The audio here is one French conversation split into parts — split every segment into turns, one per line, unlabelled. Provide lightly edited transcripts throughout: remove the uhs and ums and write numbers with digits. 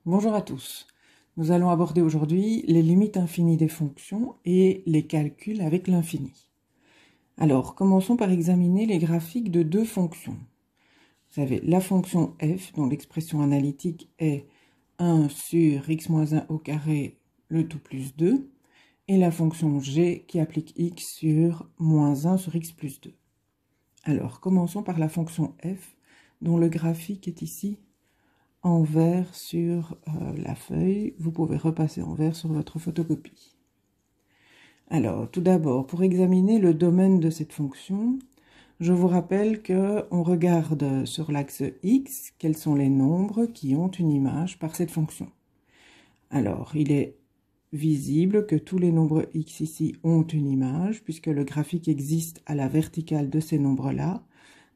Bonjour à tous. Nous allons aborder aujourd'hui les limites infinies des fonctions et les calculs avec l'infini. Alors, commençons par examiner les graphiques de deux fonctions. Vous avez la fonction f, dont l'expression analytique est 1 sur x moins 1 au carré, le tout plus 2, et la fonction g qui applique x sur moins 1 sur x plus 2. Alors, commençons par la fonction f, dont le graphique est ici en vert sur la feuille. Vous pouvez repasser en vert sur votre photocopie. Alors, tout d'abord, pour examiner le domaine de cette fonction, je vous rappelle qu'on regarde sur l'axe x quels sont les nombres qui ont une image par cette fonction. Alors, il est visible que tous les nombres x ici ont une image, puisque le graphique existe à la verticale de ces nombres-là,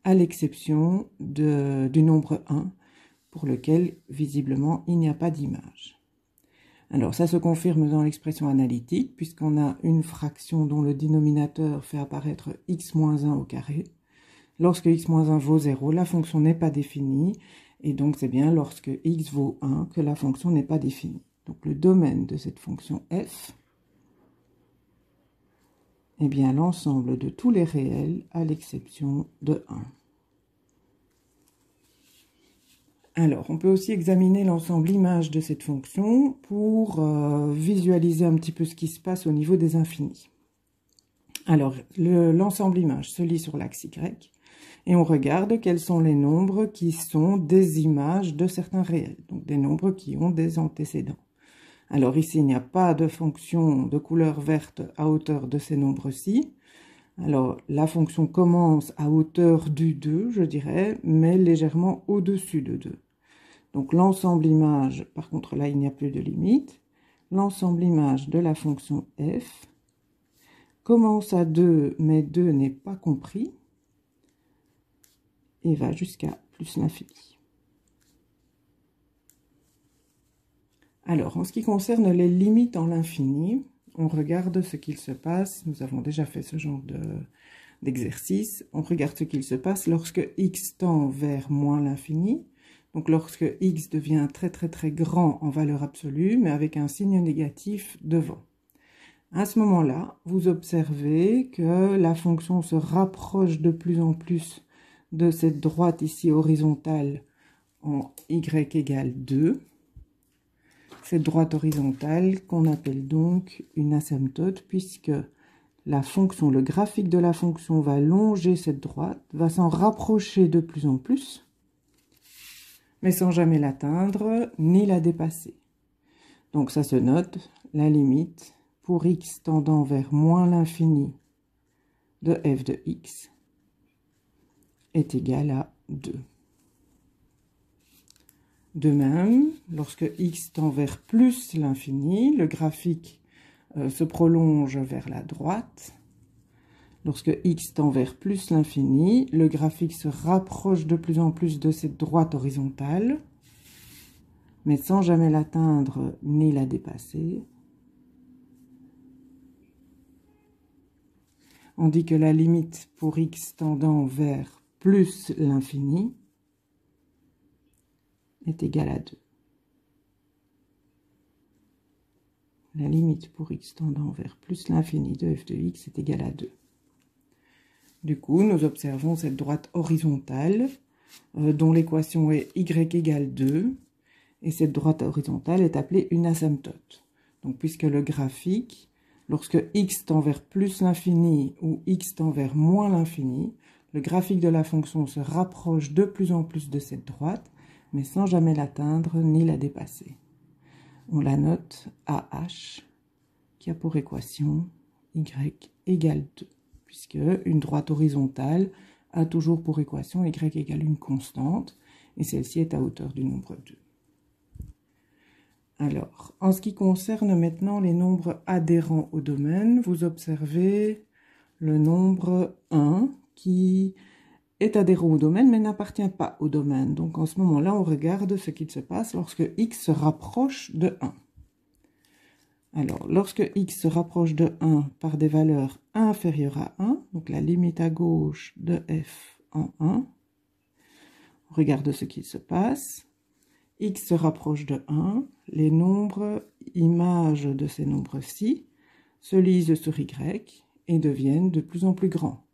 à l'exception du nombre 1, pour lequel, visiblement, il n'y a pas d'image. Alors, ça se confirme dans l'expression analytique, puisqu'on a une fraction dont le dénominateur fait apparaître x moins 1 au carré. Lorsque x moins 1 vaut 0, la fonction n'est pas définie, et donc c'est bien lorsque x vaut 1 que la fonction n'est pas définie. Donc, le domaine de cette fonction f est bien l'ensemble de tous les réels, à l'exception de 1. Alors, on peut aussi examiner l'ensemble image de cette fonction pour visualiser un petit peu ce qui se passe au niveau des infinis. Alors, l'ensemble image se lit sur l'axe Y et on regarde quels sont les nombres qui sont des images de certains réels, donc des nombres qui ont des antécédents. Alors ici, il n'y a pas de fonction de couleur verte à hauteur de ces nombres-ci. Alors, la fonction commence à hauteur du 2, je dirais, mais légèrement au-dessus de 2. Donc, l'ensemble image, par contre, là, il n'y a plus de limite. L'ensemble image de la fonction f commence à 2, mais 2 n'est pas compris, et va jusqu'à plus l'infini. Alors, en ce qui concerne les limites en l'infini, on regarde ce qu'il se passe. Nous avons déjà fait ce genre d'exercice. On regarde ce qu'il se passe lorsque x tend vers moins l'infini. Donc, lorsque x devient très très très grand en valeur absolue, mais avec un signe négatif devant. À ce moment-là, vous observez que la fonction se rapproche de plus en plus de cette droite ici horizontale en y égale 2. Cette droite horizontale qu'on appelle donc une asymptote, puisque la fonction, le graphique de la fonction va longer cette droite, va s'en rapprocher de plus en plus, mais sans jamais l'atteindre ni la dépasser. Donc ça se note, la limite pour x tendant vers moins l'infini de f de x est égale à 2. De même, lorsque x tend vers plus l'infini, le graphique se prolonge vers la droite. Lorsque x tend vers plus l'infini, le graphique se rapproche de plus en plus de cette droite horizontale, mais sans jamais l'atteindre ni la dépasser. On dit que la limite pour x tendant vers plus l'infini est égale à 2. La limite pour x tendant vers plus l'infini de f de x est égale à 2. Du coup, nous observons cette droite horizontale dont l'équation est y égale 2. Et cette droite horizontale est appelée une asymptote. Donc, puisque le graphique, lorsque x tend vers plus l'infini ou x tend vers moins l'infini, le graphique de la fonction se rapproche de plus en plus de cette droite, mais sans jamais l'atteindre ni la dépasser. On la note AH, qui a pour équation y égale 2, puisque une droite horizontale a toujours pour équation y égale une constante, et celle-ci est à hauteur du nombre 2. Alors, en ce qui concerne maintenant les nombres adhérents au domaine, vous observez le nombre 1 qui est adhérent au domaine mais n'appartient pas au domaine. Donc en ce moment-là, on regarde ce qu'il se passe lorsque x se rapproche de 1. Alors, lorsque x se rapproche de 1 par des valeurs inférieures à 1, donc la limite à gauche de f en 1, on regarde ce qu'il se passe. x se rapproche de 1, les nombres images de ces nombres-ci se lisent sur y et deviennent de plus en plus grands.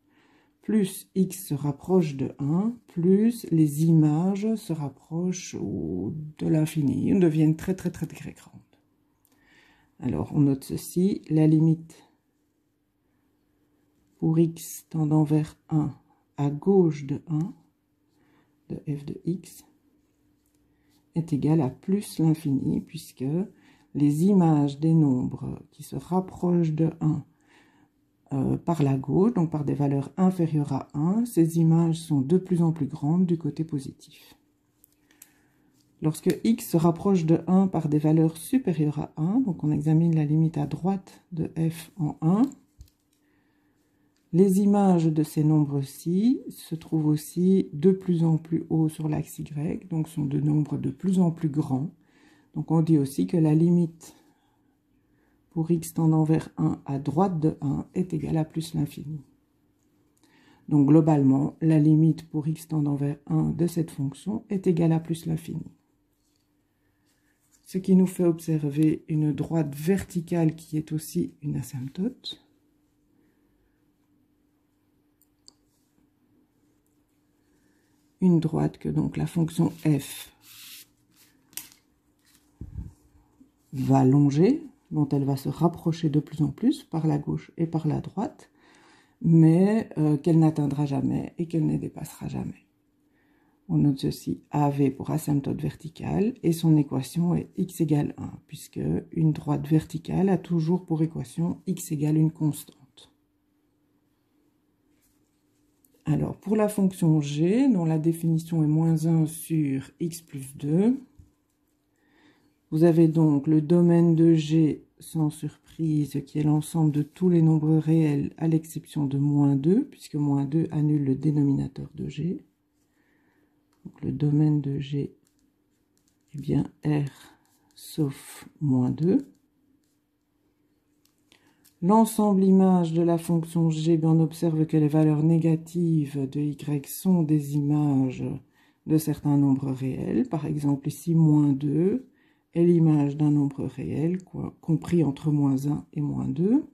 Plus x se rapproche de 1, plus les images se rapprochent de l'infini, deviennent très très très très grandes. Alors on note ceci, la limite pour x tendant vers 1 à gauche de 1, de f de x, est égale à plus l'infini, puisque les images des nombres qui se rapprochent de 1 par la gauche, donc par des valeurs inférieures à 1, ces images sont de plus en plus grandes du côté positif. Lorsque x se rapproche de 1 par des valeurs supérieures à 1, donc on examine la limite à droite de f en 1, les images de ces nombres-ci se trouvent aussi de plus en plus haut sur l'axe y, donc sont de nombres de plus en plus grands. Donc on dit aussi que la limite pour x tendant vers 1 à droite de 1 est égale à plus l'infini. Donc globalement, la limite pour x tendant vers 1 de cette fonction est égale à plus l'infini. Ce qui nous fait observer une droite verticale qui est aussi une asymptote. Une droite que donc la fonction f va longer, dont elle va se rapprocher de plus en plus par la gauche et par la droite, mais qu'elle n'atteindra jamais et qu'elle ne dépassera jamais. On note ceci, AV pour asymptote verticale, et son équation est x égale 1, puisque une droite verticale a toujours pour équation x égale une constante. Alors, pour la fonction g, dont la définition est moins 1 sur x plus 2, vous avez donc le domaine de g sans surprise, qui est l'ensemble de tous les nombres réels à l'exception de moins 2, puisque moins 2 annule le dénominateur de g. Donc, le domaine de g est bien R sauf moins 2. L'ensemble image de la fonction g, on observe que les valeurs négatives de y sont des images de certains nombres réels. Par exemple, ici, moins 2 est l'image d'un nombre réel, compris entre moins 1 et moins 2.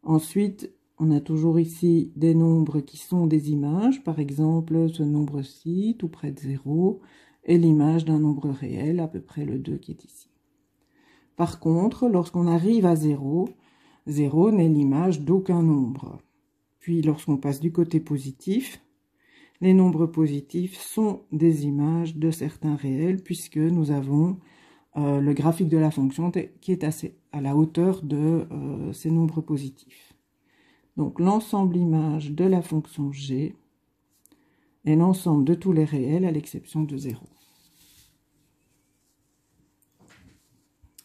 Ensuite, on a toujours ici des nombres qui sont des images. Par exemple, ce nombre-ci, tout près de 0, est l'image d'un nombre réel, à peu près le 2 qui est ici. Par contre, lorsqu'on arrive à 0, 0 n'est l'image d'aucun nombre. Puis, lorsqu'on passe du côté positif, les nombres positifs sont des images de certains réels, puisque nous avons le graphique de la fonction qui est à la hauteur de ces nombres positifs. Donc, l'ensemble image de la fonction g est l'ensemble de tous les réels à l'exception de 0.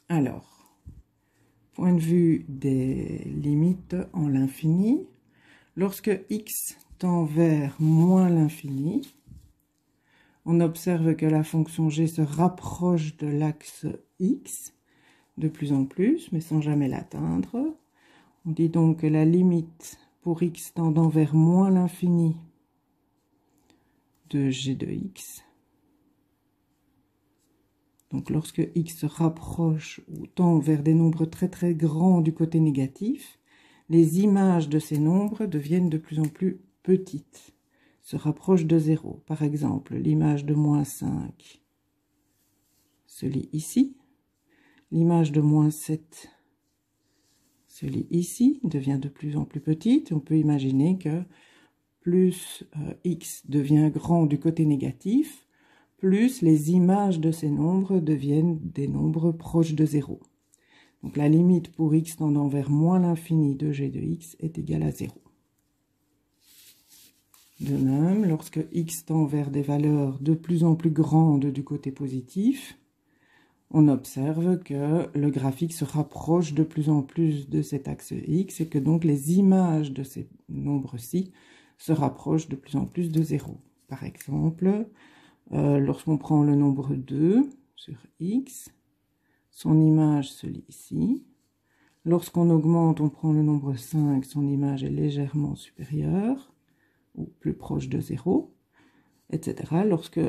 Alors, point de vue des limites en l'infini, lorsque x tend vers moins l'infini, on observe que la fonction g se rapproche de l'axe x de plus en plus, mais sans jamais l'atteindre. On dit donc que la limite pour x tendant vers moins l'infini de g de x, donc lorsque x se rapproche ou tend vers des nombres très très grands du côté négatif, les images de ces nombres deviennent de plus en plus petites, se rapprochent de 0. Par exemple, l'image de moins 5 se lit ici, l'image de moins 7 se lit ici, devient de plus en plus petite. On peut imaginer que plus x devient grand du côté négatif, plus les images de ces nombres deviennent des nombres proches de 0. Donc la limite pour x tendant vers moins l'infini de g de x est égale à 0. De même, lorsque x tend vers des valeurs de plus en plus grandes du côté positif, on observe que le graphique se rapproche de plus en plus de cet axe x et que donc les images de ces nombres-ci se rapprochent de plus en plus de 0. Par exemple, lorsqu'on prend le nombre 2 sur x, son image se lit ici. Lorsqu'on augmente, on prend le nombre 5, son image est légèrement supérieure ou plus proche de 0, etc. Lorsque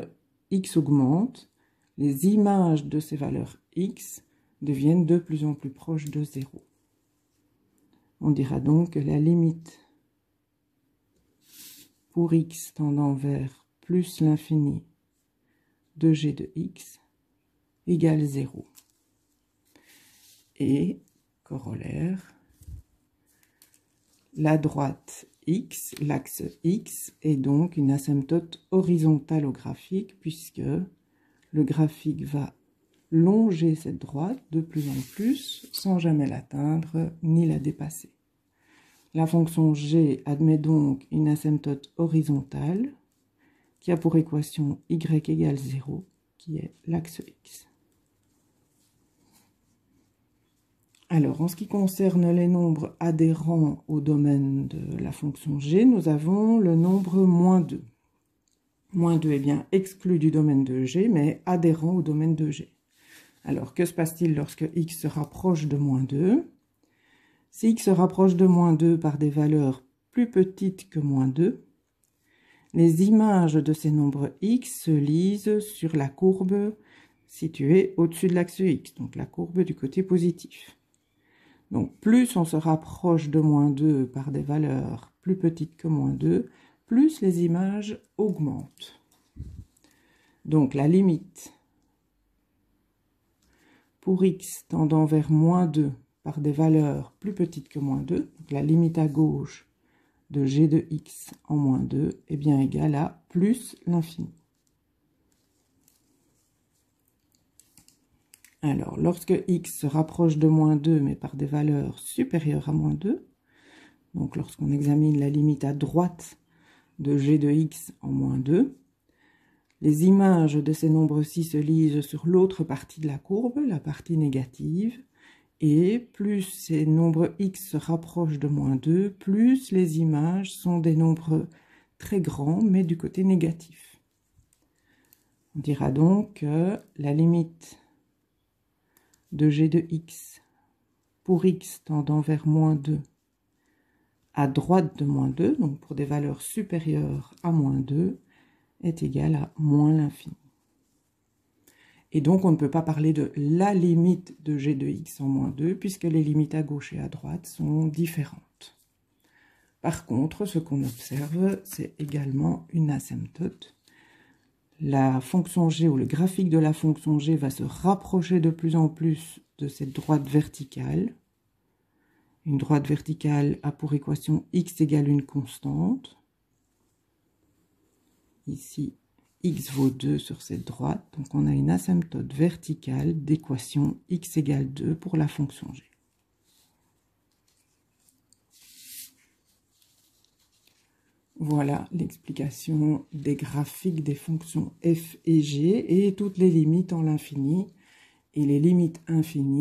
x augmente, les images de ces valeurs x deviennent de plus en plus proches de 0. On dira donc que la limite pour x tendant vers plus l'infini de g de x égale 0. Et, corollaire, la droite x, l'axe x, est donc une asymptote horizontale au graphique, puisque le graphique va longer cette droite de plus en plus sans jamais l'atteindre ni la dépasser. La fonction g admet donc une asymptote horizontale qui a pour équation y égale 0, qui est l'axe x. Alors, en ce qui concerne les nombres adhérents au domaine de la fonction g, nous avons le nombre moins 2. Moins 2 est bien exclu du domaine de g, mais adhérent au domaine de g. Alors, que se passe-t-il lorsque x se rapproche de moins 2? Si x se rapproche de moins 2 par des valeurs plus petites que moins 2, les images de ces nombres x se lisent sur la courbe située au-dessus de l'axe x, donc la courbe du côté positif. Donc, plus on se rapproche de moins 2 par des valeurs plus petites que moins 2, plus les images augmentent. Donc, la limite pour x tendant vers moins 2 par des valeurs plus petites que moins 2, donc la limite à gauche de g de x en moins 2 est bien égale à plus l'infini. Alors, lorsque x se rapproche de moins 2, mais par des valeurs supérieures à moins 2, donc lorsqu'on examine la limite à droite de g de x en moins 2, les images de ces nombres-ci se lisent sur l'autre partie de la courbe, la partie négative, et plus ces nombres x se rapprochent de moins 2, plus les images sont des nombres très grands, mais du côté négatif. On dira donc que la limite de g de x pour x tendant vers moins 2 à droite de moins 2, donc pour des valeurs supérieures à moins 2, est égale à moins l'infini. Et donc on ne peut pas parler de la limite de g de x en moins 2, puisque les limites à gauche et à droite sont différentes. Par contre, ce qu'on observe, c'est également une asymptote. La fonction g ou le graphique de la fonction g va se rapprocher de plus en plus de cette droite verticale. Une droite verticale a pour équation x égale une constante. Ici, x vaut 2 sur cette droite, donc on a une asymptote verticale d'équation x égale 2 pour la fonction g. Voilà l'explication des graphiques des fonctions f et g et toutes les limites en l'infini et les limites infinies